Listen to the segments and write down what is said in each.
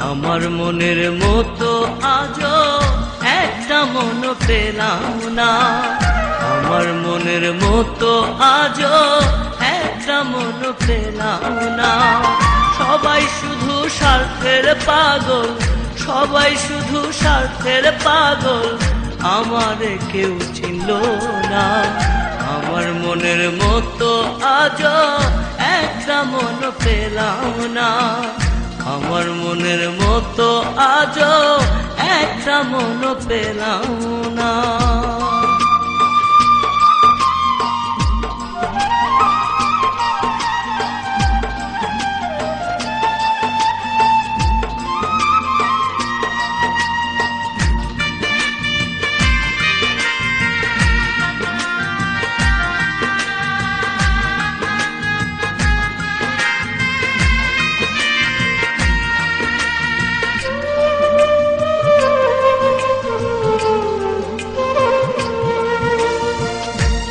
আমার মনের মতো আজও একটা মন পেলাম না। আমার মনের মতো আজও একটা মন পেলাম না। সবাই শুধু স্বার্থের পাগল, সবাই শুধু স্বার্থের পাগল, আমারে কেউ চিনল না। আমার মনের মতো আজও একটা মন পেলাম না। আমার মনের মতো আজও একটা মন পেলাম না।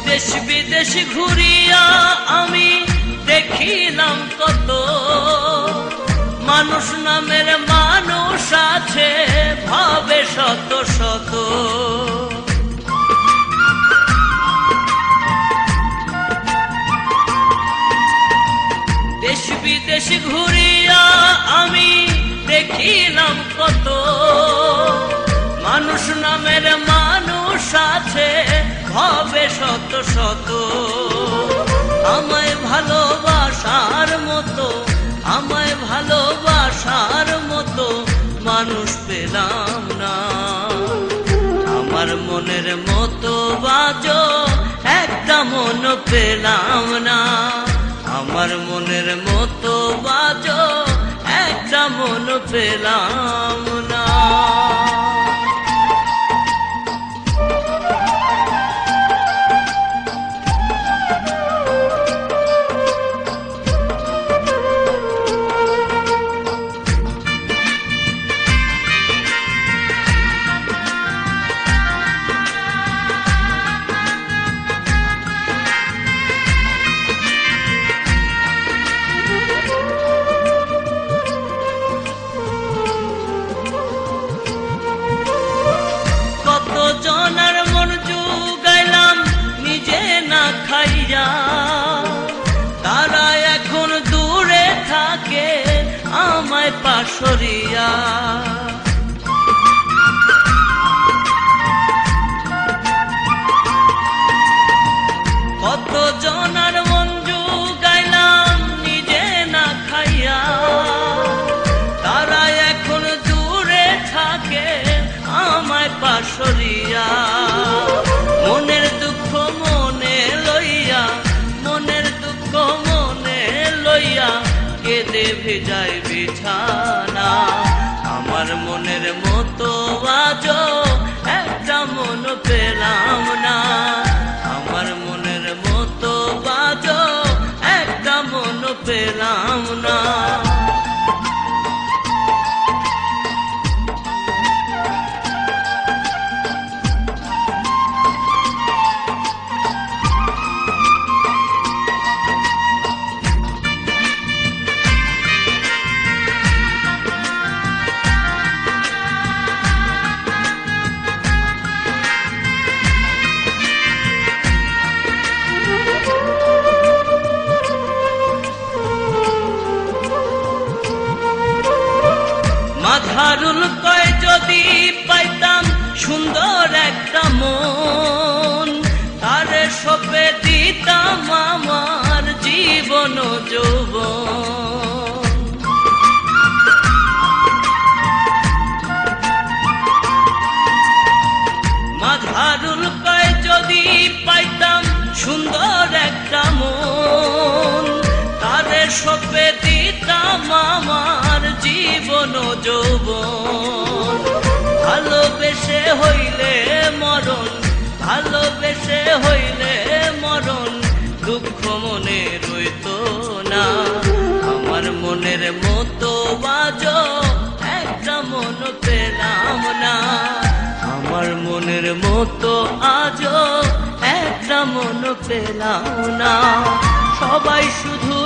দেশ বিদেশ ঘুরিয়া আমি দেখিলাম কত, মানুষ নামের মানুষ আছে ভাবে শত শত। দেশ বিদেশ ঘুরিয়া আমি দেখিলাম কত, মানুষ নামের মানুষ আছে ভাবে শত শত। আমায় ভালোবাসার মতো, আমায় ভালোবাসার মতো মানুষ পেলাম না। আমার মনের মতো বাজো একটা মন পেলাম না। আমার মনের মতো বাজো একটা মন পেলাম না। জনার মন জুগাইলাম নিজে না খাইয়া, তারা এখন দূরে থাকে আমায় পাশরিয়া। কত জনার মন জুগাইলাম নিজে না খাইয়া, তারা এখন দূরে থাকে আমায় পাশরিয়া। মনের দুঃখ মনে লইয়া, মনের দুঃখ মনে লইয়া কেঁদে ভেজায় বিছানা। আমার মনের মতো আজও একটা মন পেলাম না। আমার মনের মতো আজও একটা মন পেলাম না। মাধারুল কয় যদি পাইতাম সুন্দর একটা মন, তারে সপে দিতাম আমার জীবন যৌবন। মাধারুল কয় যদি পাইতাম সুন্দর একটা মন, তারে সপে দিতাম আমার জীবন যৌবন। ভালোবেসে হইলে মরণ, ভালোবেসে হইলে মরণ, দুঃখ মনে রইত না। আমার মনের মতো বাজো একটা মন পেলাম না। আমার মনের মতো আজও একটা মন পেলাম না। সবাই শুধু